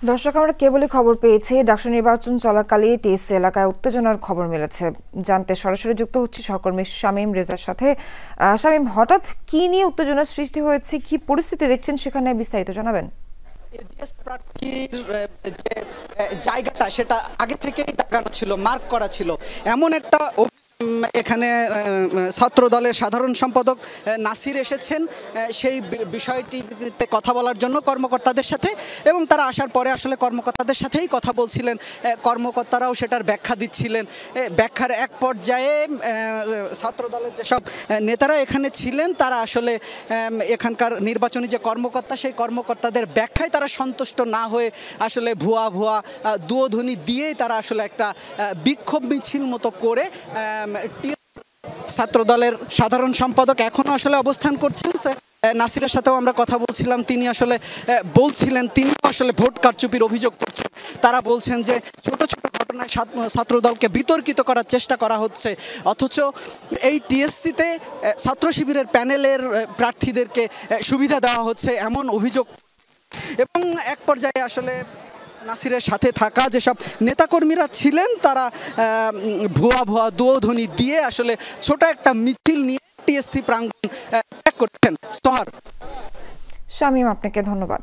দর্শক, আমরা কেবলই খবর পেয়েছি ডাকসু নির্বাচন চলাকালে টিএসসি এলাকায় উত্তেজনার খবর মিলেছে। জানতে সরাসরি যুক্ত হচ্ছে সহকর্মী শামীম রেজার সাথে। শামীম, হঠাৎ কি নিয়ে উত্তেজনার সৃষ্টি হয়েছে, কি পরিস্থিতি দেখছেন সেখানে, বিস্তারিত জানাবেন। প্রার্থীর যে জায়গাটা সেটা আগে থেকেই দাগানো ছিল, মার্ক করা ছিল। এমন একটা এখানে ছাত্র দলের সাধারণ সম্পাদক নাসির এসেছেন সেই বিষয়টিতে কথা বলার জন্য কর্মকর্তাদের সাথে, এবং তারা আসার পরে আসলে কর্মকর্তাদের সাথেই কথা বলছিলেন। কর্মকর্তারাও সেটার ব্যাখ্যা দিচ্ছিলেন। ব্যাখ্যার এক পর্যায়ে ছাত্র দলের যেসব নেতারা এখানে ছিলেন তারা আসলে এখানকার নির্বাচনী যে কর্মকর্তা, সেই কর্মকর্তাদের ব্যাখ্যায় তারা সন্তুষ্ট না হয়ে আসলে ভুয়া দুয়োধ্বনি দিয়েই তারা আসলে একটা বিক্ষোভ মিছিল মতো করে ছাত্র দলের সাধারণ সম্পাদক এখনো আসলে অবস্থান করছেন। নাসিরের সাথেও আমরা কথা বলছিলাম, তিনি আসলে বলছিলেন তিনি আসলে ভোট কারচুপির অভিযোগ করছেন। তারা বলছেন যে ছোট ছোট ঘটনায় ছাত্র দলকে বিতর্কিত করার চেষ্টা করা হচ্ছে, অথচ এই টিএসসিতে ছাত্র শিবিরের প্যানেলের প্রার্থীদেরকে সুবিধা দেওয়া হচ্ছে এমন অভিযোগ। এবং এক পর্যায়ে আসলে নাসিরের সাথে থাকা যেসব নেতাকর্মীরা ছিলেন তারা ভুয়া দুয়োধ্বনি দিয়ে আসলে ছোট একটা মিছিল নিয়ে টিএসসি প্রাঙ্গণ ত্যাগ করছেন। শামীম, আপনাকে ধন্যবাদ।